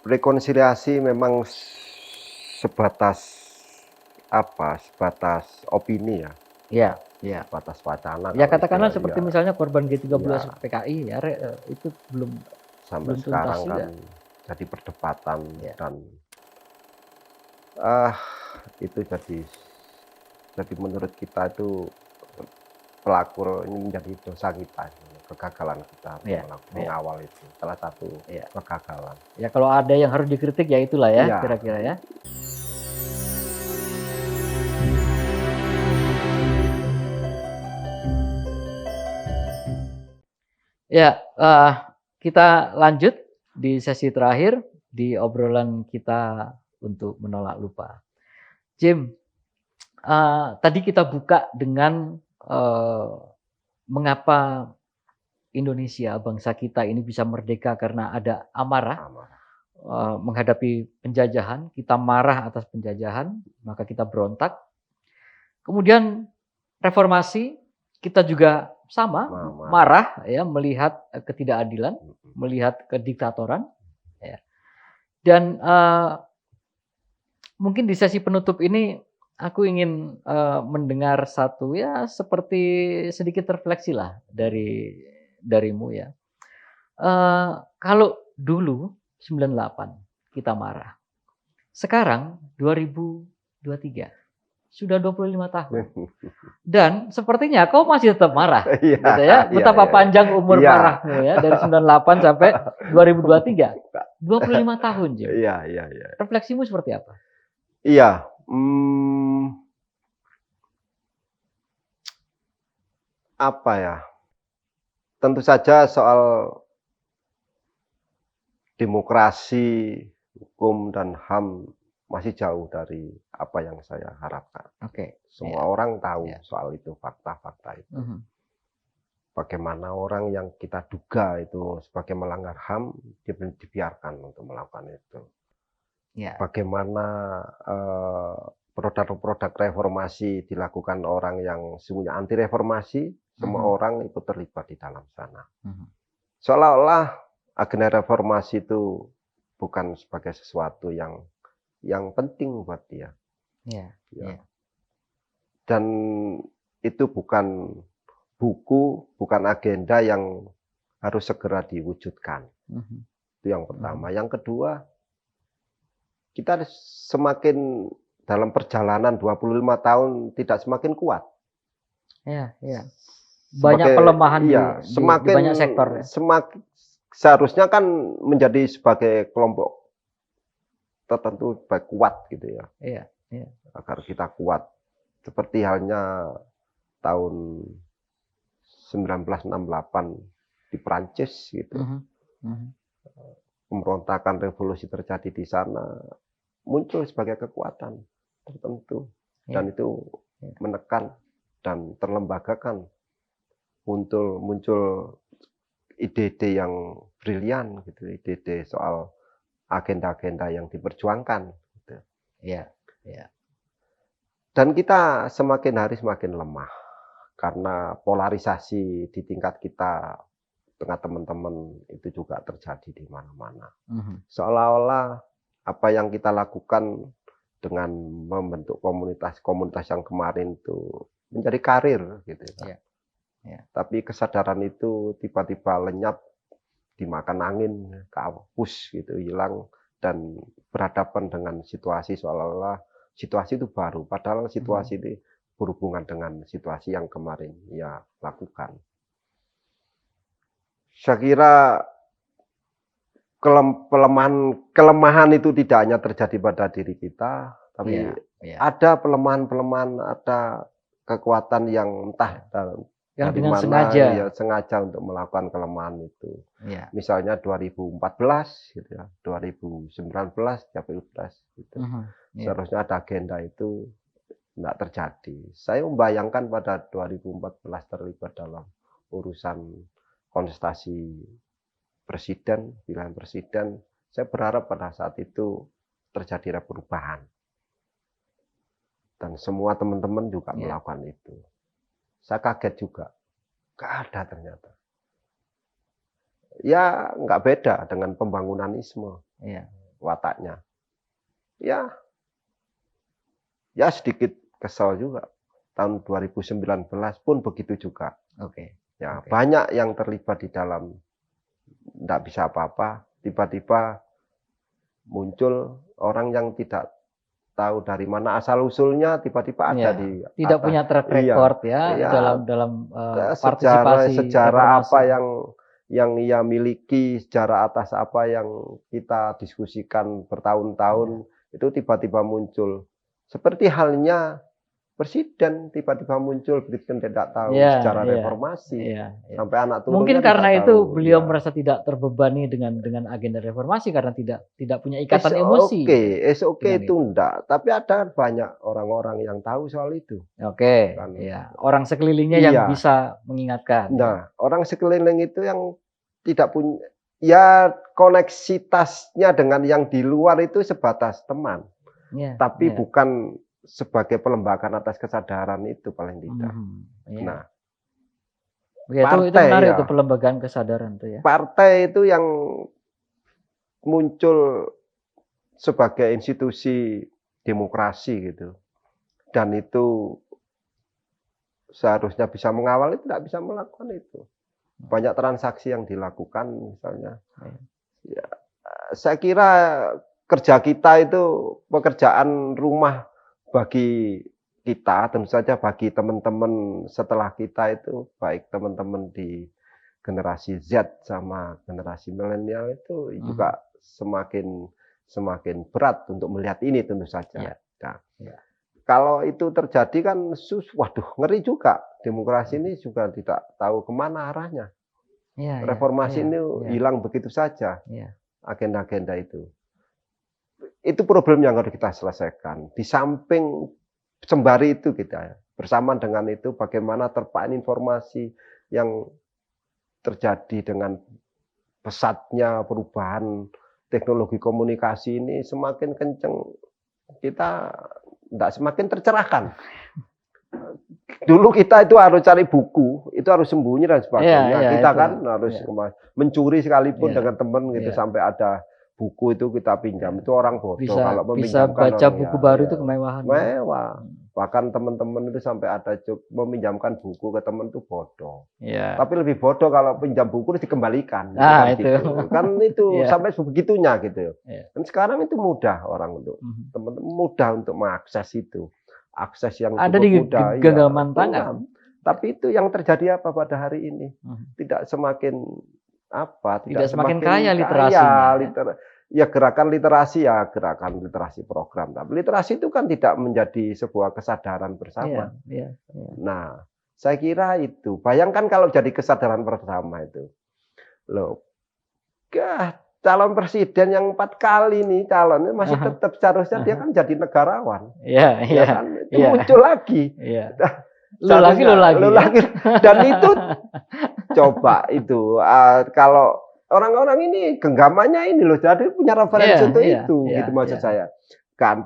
rekonsiliasi memang sebatas sebatas opini ya, Iya, iya. sebatas wacana Ya kalau katakanlah istilah seperti ya, misalnya korban G13 ya PKI ya, itu belum sampai belum tuntas sekarang kan juga. jadi perdebatan Ya, dan ah itu jadi menurut kita itu pelaku ini menjadi dosa kita, kegagalan kita untuk ya, ya, mengawal itu salah satu ya. kegagalan. Ya kalau ada yang harus dikritik ya itulah ya Iya, kira-kira ya. Ya, kita lanjut di sesi terakhir di obrolan kita untuk menolak lupa. Jim, tadi kita buka dengan mengapa Indonesia, bangsa kita ini bisa merdeka karena ada amarah amarah. menghadapi penjajahan. Kita marah atas penjajahan, maka kita berontak. Kemudian reformasi, kita juga sama marah ya melihat ketidakadilan, melihat kediktatoran. Ya. Dan mungkin di sesi penutup ini aku ingin mendengar satu ya seperti sedikit refleksi lah darimu ya. Kalau dulu 98 kita marah, sekarang 2023 sudah 25 tahun. Dan sepertinya kau masih tetap marah, Iya, gitu ya. iya, Betapa iya, panjang umur iya. marahmu ya dari 98 sampai 2023. 25 tahun, Jim. Iya, iya, iya. Refleksimu seperti apa? Iya, apa ya? Tentu saja soal demokrasi, hukum dan HAM masih jauh dari apa yang saya harapkan. Oke. Semua Ya, orang tahu ya. soal itu, fakta-fakta itu. Mhm. Bagaimana orang yang kita duga itu sebagai melanggar HAM dibiarkan untuk melakukan itu. Ya. Bagaimana produk-produk reformasi dilakukan orang yang semuanya anti reformasi, semua orang ikut terlibat di dalam sana. Seolah-olah agenda reformasi itu bukan sebagai sesuatu yang penting buat dia. Ya. Ya. Dan itu bukan buku, bukan agenda yang harus segera diwujudkan. Itu yang pertama. Yang kedua, kita semakin dalam perjalanan 25 tahun tidak semakin kuat. Ya, ya. Banyak pelemahan di banyak sektor. Ya. Semakin seharusnya kan menjadi sebagai kelompok tertentu baik kuat gitu ya. Iya, iya. Agar kita kuat. Seperti halnya tahun 1968 di Prancis gitu. Pemberontakan revolusi terjadi di sana muncul sebagai kekuatan tertentu dan itu menekan dan terlembagakan muncul ide-ide yang brilian gitu, ide-ide soal agenda-agenda yang diperjuangkan gitu. Iya, iya. Dan kita semakin hari semakin lemah karena polarisasi di tingkat kita dengan teman-teman itu juga terjadi di mana-mana. Seolah-olah apa yang kita lakukan dengan membentuk komunitas yang kemarin itu menjadi karir gitu kan. Yeah. Tapi kesadaran itu tiba-tiba lenyap, dimakan angin, kehapus gitu, hilang dan berhadapan dengan situasi seolah-olah situasi itu baru, padahal situasi ini berhubungan dengan situasi yang kemarin ya lakukan. Saya kira kelemahan itu tidak hanya terjadi pada diri kita, tapi ada pelemahan-pelemahan, ada kekuatan yang entah yang dari dengan mana ya sengaja untuk melakukan kelemahan itu. Misalnya 2014 gitu ya, 2019 ya Pilpres gitu. Seharusnya ada agenda itu tidak terjadi. Saya membayangkan pada 2014 terlibat dalam urusan kontestasi presiden, pilihan presiden, saya berharap pada saat itu terjadi perubahan. Dan semua teman-teman juga melakukan itu. Saya kaget juga. Nggak ada ternyata. Ya nggak beda dengan pembangunanisme. wataknya. Ya, ya sedikit kesal juga. Tahun 2019 pun begitu juga. Ya, banyak yang terlibat di dalam, tidak bisa apa-apa, tiba-tiba muncul orang yang tidak tahu dari mana asal usulnya, tiba-tiba ada di tidak atas. punya track record dalam partisipasi sejarah apa yang ia miliki, sejarah atas apa yang kita diskusikan bertahun-tahun, itu tiba-tiba muncul. Seperti halnya presiden tiba-tiba muncul, presiden tidak tahu sejarah reformasi, sampai anak turunnya. Mungkin karena itu beliau merasa tidak terbebani dengan agenda reformasi karena tidak punya ikatan emosi. Oke itu enggak, tapi ada banyak orang-orang yang tahu soal itu. Kan, orang sekelilingnya yang bisa mengingatkan. Nah, orang sekeliling itu yang tidak punya, ya koneksitasnya dengan yang di luar itu sebatas teman, tapi bukan sebagai pelembagaan atas kesadaran itu paling tidak. Nah, itu menarik itu pelembagaan kesadaran itu ya. Partai itu yang muncul sebagai institusi demokrasi gitu, dan itu seharusnya bisa mengawal, itu tidak bisa melakukan itu. Banyak transaksi yang dilakukan misalnya. Ya, saya kira kerja kita itu pekerjaan rumah bagi kita, tentu saja bagi teman-teman setelah kita itu, baik teman-teman di generasi Z sama generasi milenial itu juga semakin berat untuk melihat ini tentu saja. Kalau itu terjadi kan, waduh, ngeri juga. Demokrasi ini juga tidak tahu kemana arahnya. Reformasi ini hilang begitu saja, agenda-agenda itu. Itu problem yang harus kita selesaikan. Di samping sembari itu kita bersamaan dengan itu, bagaimana terpaan informasi yang terjadi dengan pesatnya perubahan teknologi komunikasi ini semakin kenceng, kita tidak semakin tercerahkan. Dulu kita itu harus cari buku, itu harus sembunyi dan sebagainya. Kita kan harus mencuri sekalipun dengan teman gitu, sampai ada buku itu kita pinjam. Itu orang bodoh kalau meminjamkan. Bisa baca buku baru itu kemewahan. Mewah. Bahkan teman-teman itu sampai ada meminjamkan buku ke teman itu bodoh. Tapi lebih bodoh kalau pinjam buku itu dikembalikan. Kan itu sampai sebegitunya gitu. Dan sekarang itu mudah orang untuk teman-teman mudah untuk mengakses itu. Akses yang ada di genggaman tangan. Tapi itu yang terjadi apa pada hari ini? Tidak semakin semakin kaya literasinya. Ya gerakan literasi program. Tapi literasi itu kan tidak menjadi sebuah kesadaran bersama. Nah, saya kira itu. Bayangkan kalau jadi kesadaran bersama itu. Loh, calon presiden yang 4 kali nih calonnya masih tetap seharusnya dia kan jadi negarawan. Kan? Itu muncul lagi. Lu lagi. Dan itu coba itu kalau orang-orang ini genggamannya ini loh, jadi punya referensi untuk itu, gitu maksud saya. Kan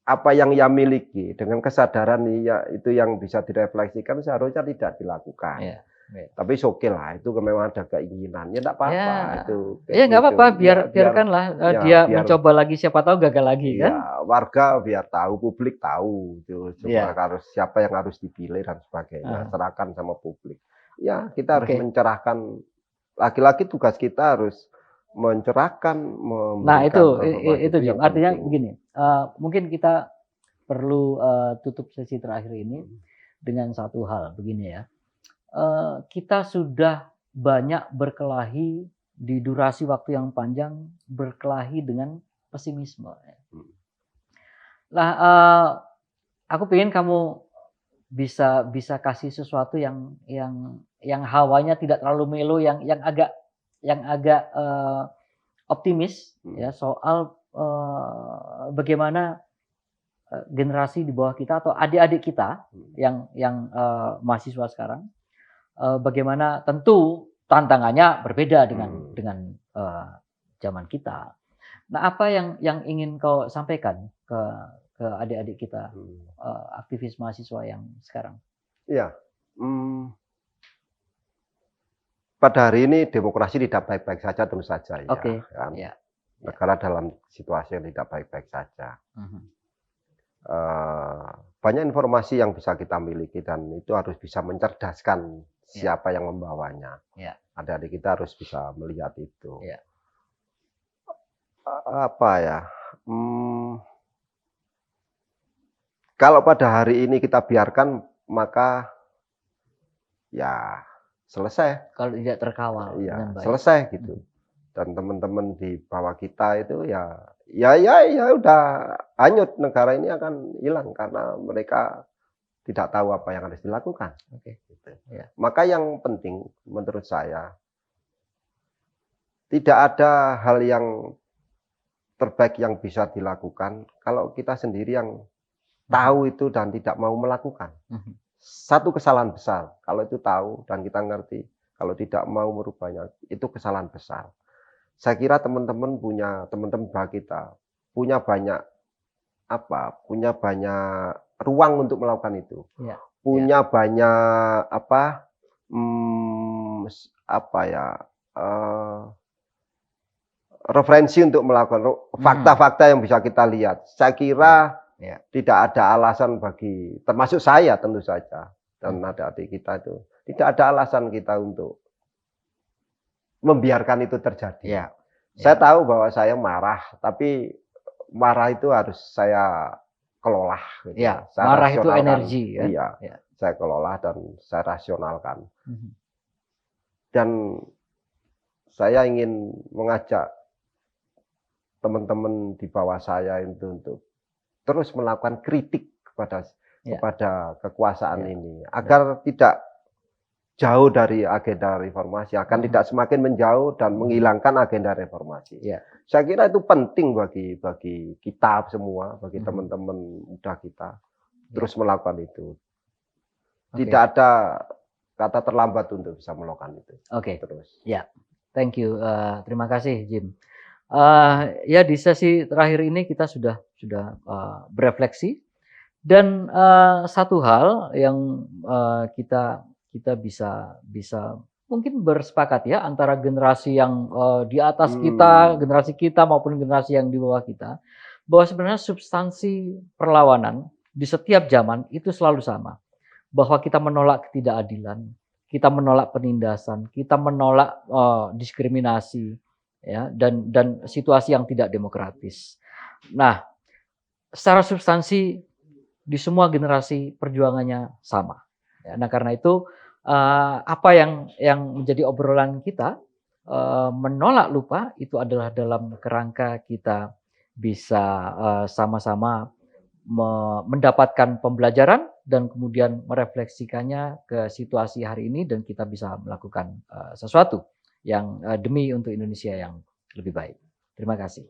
apa yang ia miliki dengan kesadaran itu yang bisa direfleksikan seharusnya tidak dilakukan. Tapi oke lah, itu memang ada keinginan, ya enggak apa-apa itu. Ya enggak apa-apa, biarkanlah dia mencoba lagi, siapa tahu gagal lagi kan. Warga biar tahu, publik tahu itu siapa yang harus dipilih dan sebagainya, serahkan sama publik. Ya, kita harus mencerahkan. Laki-laki tugas kita harus mencerahkan. Nah itu Jim. Artinya begini, mungkin kita perlu tutup sesi terakhir ini dengan satu hal begini ya. Kita sudah banyak berkelahi di durasi waktu yang panjang, berkelahi dengan pesimisme. Lah, aku pengen kamu bisa kasih sesuatu yang hawanya tidak terlalu melo, yang agak optimis ya soal bagaimana generasi di bawah kita atau adik-adik kita yang mahasiswa sekarang, bagaimana tentu tantangannya berbeda dengan zaman kita. Nah, apa yang ingin kau sampaikan ke adik-adik kita, aktivis mahasiswa yang sekarang? Iya, pada hari ini demokrasi tidak baik-baik saja, tentu saja. negara dalam situasi yang tidak baik-baik saja. Banyak informasi yang bisa kita miliki dan itu harus bisa mencerdaskan siapa yang membawanya. Adik-adik kita harus bisa melihat itu. Apa ya? Kalau pada hari ini kita biarkan, maka ya selesai. Kalau tidak terkawal, iya, selesai gitu. Dan teman-teman di bawah kita itu ya udah hanyut, negara ini akan hilang karena mereka tidak tahu apa yang harus dilakukan. Gitu. Maka yang penting menurut saya tidak ada hal yang terbaik yang bisa dilakukan kalau kita sendiri yang tahu itu dan tidak mau melakukan. Satu kesalahan besar kalau itu tahu dan kita ngerti, kalau tidak mau merubahnya itu kesalahan besar. Saya kira teman-teman bagi kita punya banyak ruang untuk melakukan itu. Punya banyak referensi untuk melakukan fakta-fakta yang bisa kita lihat. Saya kira tidak ada alasan bagi, termasuk saya tentu saja, dan adik-adik kita itu, tidak ada alasan kita untuk membiarkan itu terjadi. Saya tahu bahwa saya marah, tapi marah itu harus saya kelola. Gitu. Saya marah itu energi. Saya kelola dan saya rasionalkan. Dan saya ingin mengajak teman-teman di bawah saya itu untuk terus melakukan kritik kepada kekuasaan ini, agar tidak jauh dari agenda reformasi, akan tidak semakin menjauh dan menghilangkan agenda reformasi. Saya kira itu penting bagi kita semua, bagi teman-teman muda kita, terus melakukan itu. Tidak ada kata terlambat untuk bisa melakukan itu. Terus. Thank you. Terima kasih, Jim. Di sesi terakhir ini kita sudah berefleksi, dan satu hal yang kita bisa mungkin bersepakat antara generasi yang di atas kita, generasi kita maupun generasi yang di bawah kita, bahwa sebenarnya substansi perlawanan di setiap zaman itu selalu sama, bahwa kita menolak ketidakadilan, kita menolak penindasan, kita menolak diskriminasi, dan situasi yang tidak demokratis. Nah, secara substansi di semua generasi perjuangannya sama. Nah, karena itu apa yang menjadi obrolan kita, menolak lupa itu adalah dalam kerangka kita bisa sama-sama mendapatkan pembelajaran dan kemudian merefleksikannya ke situasi hari ini, dan kita bisa melakukan sesuatu yang demi untuk Indonesia yang lebih baik. Terima kasih.